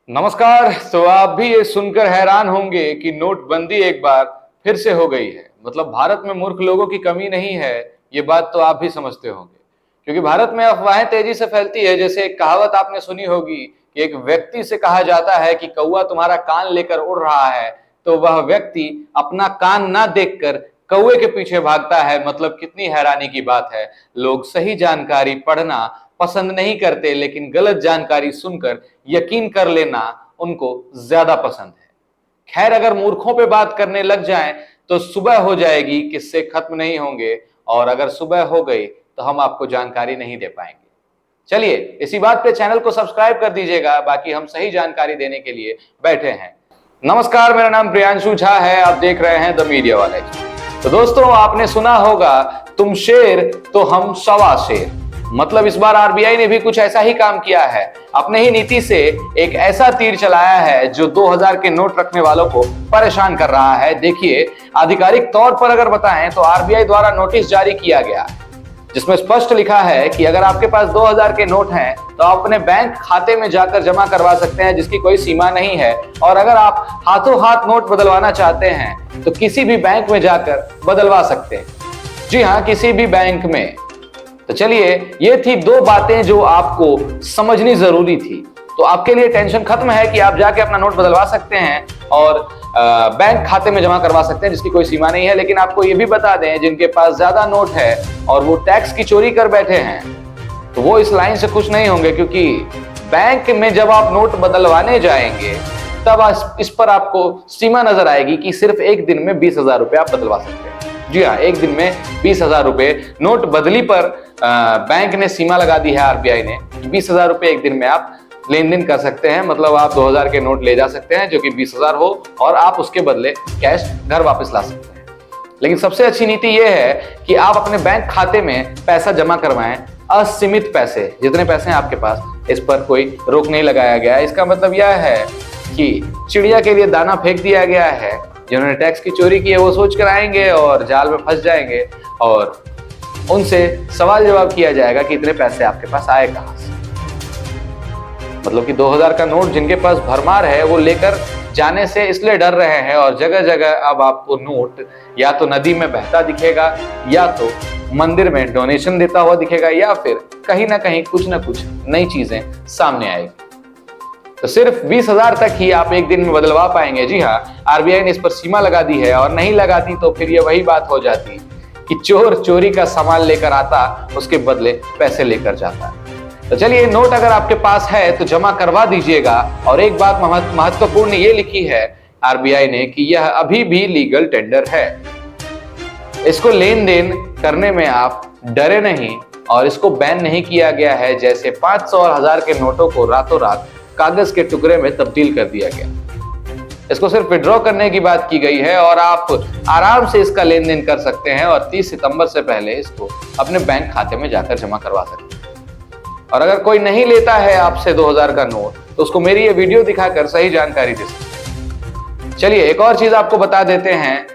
नमस्कार। तो आप भी ये सुनकर हैरान होंगे कि नोटबंदी एक बार फिर से हो गई है। मतलब भारत में मूर्ख लोगों की कमी नहीं है, ये बात तो आप भी समझते होंगे। क्योंकि भारत में अफवाहें तेजी से फैलती है। जैसे एक कहावत आपने सुनी होगी कि एक व्यक्ति से कहा जाता है कि कौवा तुम्हारा कान लेकर उड़ रहा है, तो वह व्यक्ति अपना कान ना देखकर कौवे के पीछे भागता है। मतलब कितनी हैरानी की बात है। लोग सही जानकारी पढ़ना पसंद नहीं करते, लेकिन गलत जानकारी सुनकर यकीन कर लेना उनको ज्यादा पसंद है। खैर, अगर मूर्खों पे बात करने लग जाएं तो सुबह हो जाएगी, किस्से खत्म नहीं होंगे। और अगर सुबह हो गई तो हम आपको जानकारी नहीं दे पाएंगे। चलिए, इसी बात पे चैनल को सब्सक्राइब कर दीजिएगा। बाकी हम सही जानकारी देने के लिए बैठे हैं। नमस्कार, मेरा नाम प्रियांशु झा है। आप देख रहे हैं द मीडिया वाले। तो दोस्तों, आपने सुना होगा, तुम शेर तो हम सवा शेर। मतलब इस बार आरबीआई ने भी कुछ ऐसा ही काम किया है। अपने ही नीति से एक ऐसा तीर चलाया है जो 2000 के नोट रखने वालों को परेशान कर रहा है। देखिए, आधिकारिक तौर पर अगर बताएं तो आरबीआई द्वारा नोटिस जारी किया गया, जिसमें स्पष्ट लिखा है कि अगर आपके पास 2000 के नोट हैं तो आप अपने बैंक खाते में जाकर जमा करवा सकते हैं, जिसकी कोई सीमा नहीं है। और अगर आप हाथों हाथ नोट बदलवाना चाहते हैं तो किसी भी बैंक में जाकर बदलवा सकते हैं। जी हाँ, किसी भी बैंक में। तो चलिए, ये थी दो बातें जो आपको समझनी जरूरी थी। तो आपके लिए टेंशन खत्म है कि आप जाके अपना नोट बदलवा सकते हैं और बैंक खाते में जमा करवा सकते हैं, जिसकी कोई सीमा नहीं है। लेकिन आपको ये भी बता दें, जिनके पास ज्यादा नोट है और वो टैक्स की चोरी कर बैठे हैं, तो वो इस लाइन से खुश नहीं होंगे। क्योंकि बैंक में जब आप नोट बदलवाने जाएंगे तब इस पर आपको सीमा नजर आएगी कि सिर्फ एक दिन में 20,000 रुपए आप बदलवा सकते हैं। जी हाँ, एक दिन में 20,000 रुपए नोट बदली पर बैंक ने सीमा लगा दी है, आरबीआई ने, कि 20,000 रुपए एक दिन में आप लेन देन कर सकते हैं। मतलब आप 2000 के नोट ले जा सकते हैं जो कि 20,000 हो, और आप उसके बदले कैश घर वापस ला सकते हैं। लेकिन सबसे अच्छी नीति यह है कि आप अपने बैंक खाते में पैसा जमा करवाएं, असीमित पैसे, जितने पैसे हैं आपके पास, इस पर कोई रोक नहीं लगाया गया। इसका मतलब यह है कि चिड़िया के लिए दाना फेंक दिया गया है। जिन्होंने टैक्स की चोरी की है वो सोच कर आएंगे और जाल में फंस जाएंगे, और उनसे सवाल जवाब किया जाएगा कि इतने पैसे आपके पास आए कहां से। मतलब कि 2000 का नोट जिनके पास भरमार है वो लेकर जाने से इसलिए डर रहे हैं, और जगह जगह अब आपको नोट या तो नदी में बहता दिखेगा, या तो मंदिर में डोनेशन देता हुआ दिखेगा, या फिर कहीं ना कहीं कुछ ना कुछ नई चीजें सामने आएगी। तो सिर्फ 20,000 तक ही आप एक दिन में बदलवा पाएंगे। जी हाँ, आरबीआई ने इस पर सीमा लगा दी है, और नहीं लगाती तो फिर ये वही बात हो जाती कि चोर चोरी का सामान लेकर आता, उसके बदले पैसे लेकर जाता है। तो चलिए, नोट अगर आपके पास है तो जमा करवा दीजिएगा। और एक बात महत्वपूर्ण ये लिखी है आरबीआई ने कि यह अभी भी लीगल टेंडर है। इसको लेन देन करने में आप डरे नहीं, और इसको बैन नहीं किया गया है जैसे 500 और 1000 के नोटों को रातों रात कागज के टुकड़े में तब्दील कर दिया गया। इसको सिर्फ विड्रॉ करने की बात की गई है, और आप आराम से इसका लेन देन कर सकते हैं, और 30 सितंबर से पहले इसको अपने बैंक खाते में जाकर जमा करवा सकते हैं। और अगर कोई नहीं लेता है आपसे 2000 का नोट, तो उसको मेरी ये वीडियो दिखाकर सही जानकारी दे सकते हैं। चलिए, एक और चीज आपको बता देते हैं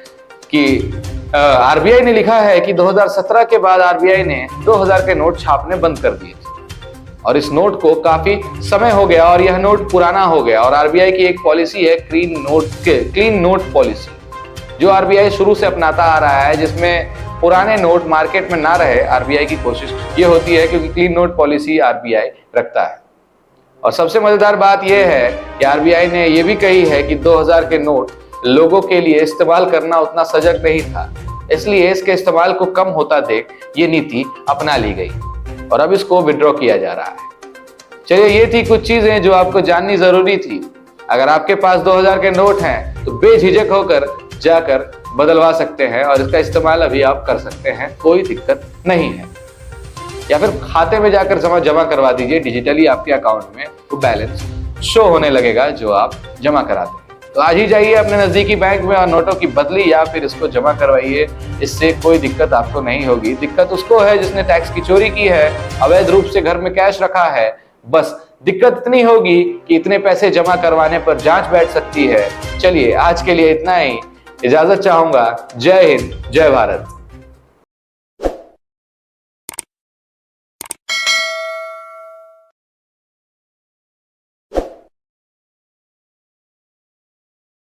कि आरबीआई ने लिखा है कि 2017 के बाद आरबीआई ने 2000 के नोट छापने बंद कर दिए, और इस नोट को काफी समय हो गया और यह नोट पुराना हो गया। और आरबीआई की एक पॉलिसी है क्लीन नोट पॉलिसी, जो आरबीआई शुरू से अपनाता आ रहा है, जिसमें पुराने नोट मार्केट में ना रहे। आरबीआई की कोशिश ये होती है, क्योंकि क्लीन नोट पॉलिसी आरबीआई रखता है। और सबसे मजेदार बात यह है कि आरबीआई ने यह भी कही है कि 2000 के नोट लोगों के लिए इस्तेमाल करना उतना सजग नहीं था, इसलिए इसके इस्तेमाल को कम होता देख ये नीति अपना ली गई, और अब इसको विड्रॉ किया जा रहा है। चलिए, ये थी कुछ चीजें जो आपको जाननी जरूरी थी। अगर आपके पास 2000 के नोट हैं तो बेझिझक होकर जाकर बदलवा सकते हैं, और इसका इस्तेमाल अभी आप कर सकते हैं, कोई दिक्कत नहीं है। या फिर खाते में जाकर जमा करवा दीजिए डिजिटली, आपके अकाउंट में तो बैलेंस शो होने लगेगा जो आप जमा कराते हैं। तो आज ही जाइए अपने नजदीकी बैंक में और नोटों की बदली या फिर इसको जमा करवाइए। इससे कोई दिक्कत आपको नहीं होगी। दिक्कत उसको है जिसने टैक्स की चोरी की है, अवैध रूप से घर में कैश रखा है। बस दिक्कत इतनी होगी कि इतने पैसे जमा करवाने पर जांच बैठ सकती है। चलिए, आज के लिए इतना ही। इजाजत चाहूंगा। जय हिंद, जय भारत।